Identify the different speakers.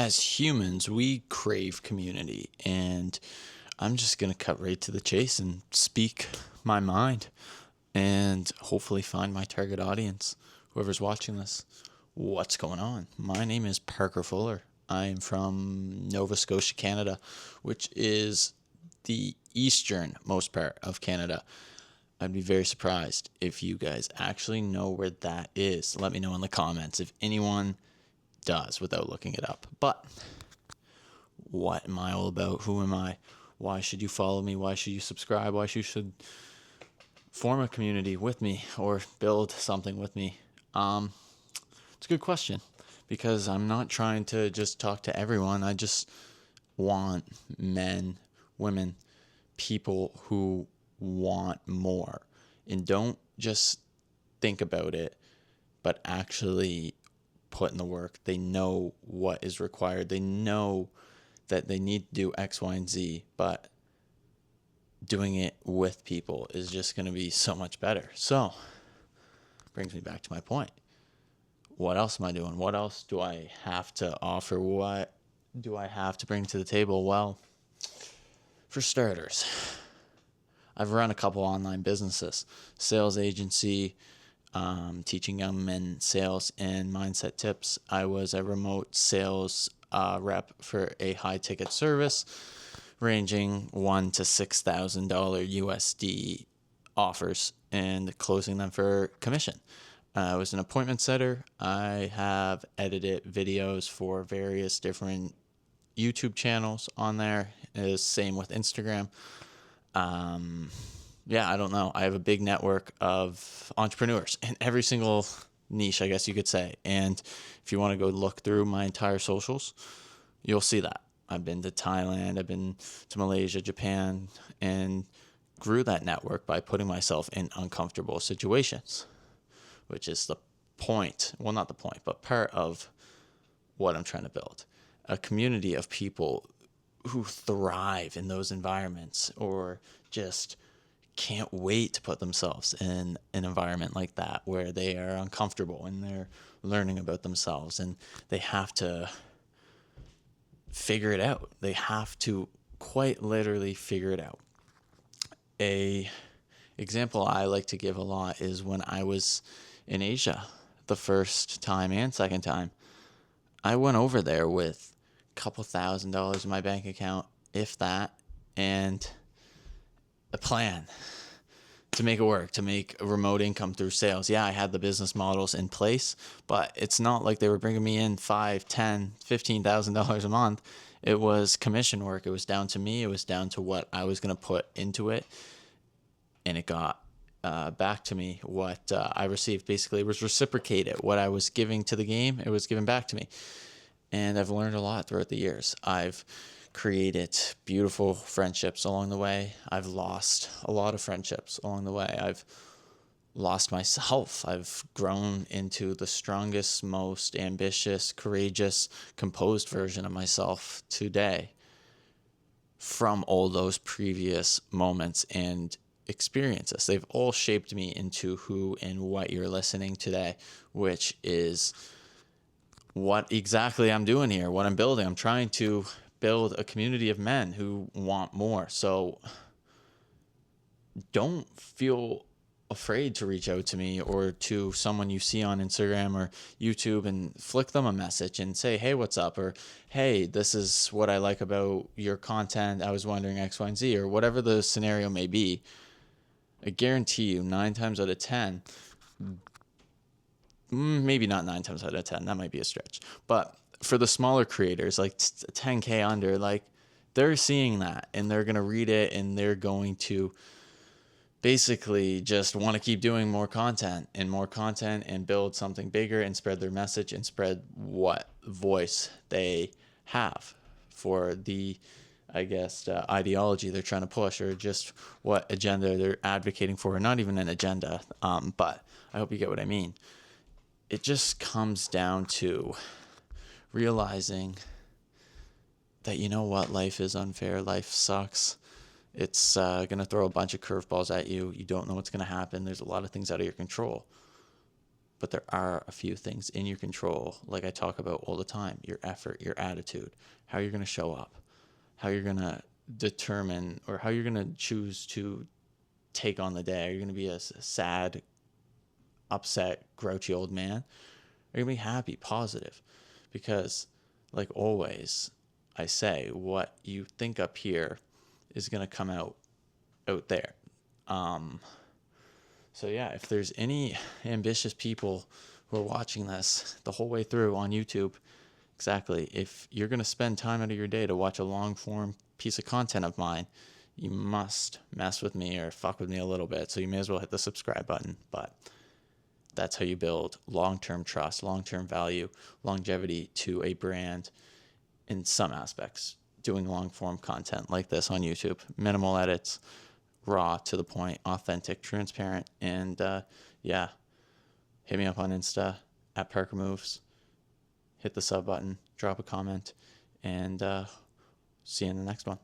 Speaker 1: As humans, we crave community, and I'm just going to cut right to the chase and speak my mind and hopefully find my target audience, whoever's watching this. What's going on? My name is Parker Fuller. I'm from Nova Scotia, Canada, which is the easternmost part of Canada. I'd be very surprised if you guys actually know where that is. Let me know in the comments if anyone does without looking it up. But what am I all about? Who am I? Why should you follow me? Why should you subscribe? Why should you form a community with me or build something with me? It's a good question because I'm not trying to just talk to everyone. I just want men, women, people who want more and don't just think about it, but actually put in the work. They know what is required. They know that they need to do X, Y, and Z, but doing it with people is just going to be so much better. So, brings me back to my point. What else am I doing? What else do I have to offer? What do I have to bring to the table? Well, for starters, I've run a couple online businesses, sales agency, teaching young men sales and mindset tips. I was a remote sales rep for a high ticket service ranging $1,000 to $6,000 USD offers and closing them for commission. I was an appointment setter. I have edited videos for various different YouTube channels on there. Same with Instagram. I don't know. I have a big network of entrepreneurs in every single niche, I guess you could say. And if you want to go look through my entire socials, you'll see that. I've been to Thailand, I've been to Malaysia, Japan, and grew that network by putting myself in uncomfortable situations, which is the point. Well, not the point, but part of what I'm trying to build. A community of people who thrive in those environments or just can't wait to put themselves in an environment like that where they are uncomfortable and they're learning about themselves and they have to figure it out. They have to quite literally figure it out. A example I like to give a lot is when I was in Asia the first time and second time. I went over there with a couple $1,000s in my bank account, if that, and a plan to make it work, to make a remote income through sales. Yeah, I had the business models in place, but it's not like they were bringing me in $5,000, $10,000, $15,000 a month. It was commission work. It was down to me. It was down to what I was going to put into it, and it got back to me. What I received basically was reciprocated. What I was giving to the game, it was given back to me, and I've learned a lot throughout the years. I've created beautiful friendships along the way. I've lost a lot of friendships along the way. I've lost myself. I've grown into the strongest, most ambitious, courageous, composed version of myself today from all those previous moments and experiences. They've all shaped me into who and what you're listening today, which is what exactly I'm doing here, what I'm building. I'm trying to build a community of men who want more. So don't feel afraid to reach out to me or to someone you see on Instagram or YouTube and flick them a message and say, hey, what's up? Or, hey, this is what I like about your content. I was wondering X, Y, and Z, or whatever the scenario may be. I guarantee you 9 times out of 10, maybe not 9 times out of 10, that might be a stretch, but for the smaller creators, like 10K under, like they're seeing that and they're going to read it and they're going to basically just want to keep doing more content and build something bigger and spread their message and spread what voice they have for the, I guess, ideology they're trying to push or just what agenda they're advocating for, or not even an agenda. But I hope you get what I mean. It just comes down to realizing that, you know what, life is unfair. Life sucks. It's going to throw a bunch of curveballs at you. You don't know what's going to happen. There's a lot of things out of your control. but there are a few things in your control, like I talk about all the time: your effort, your attitude, how you're going to show up, how you're going to determine, or how you're going to choose to take on the day. Are you going to be a sad, upset, grouchy old man? Are you going to be happy, positive? Because, like always, I say, what you think up here is going to come out there. So yeah, if there's any ambitious people who are watching this the whole way through on YouTube, exactly, if you're going to spend time out of your day to watch a long form piece of content of mine, you must mess with me or fuck with me a little bit. So you may as well hit the subscribe button. But that's how you build long-term trust, long-term value, longevity to a brand in some aspects. Doing long-form content like this on YouTube, minimal edits, raw, to the point, authentic, transparent, and yeah, hit me up on Insta at parker.moves. Hit the sub button, drop a comment, and see you in the next one.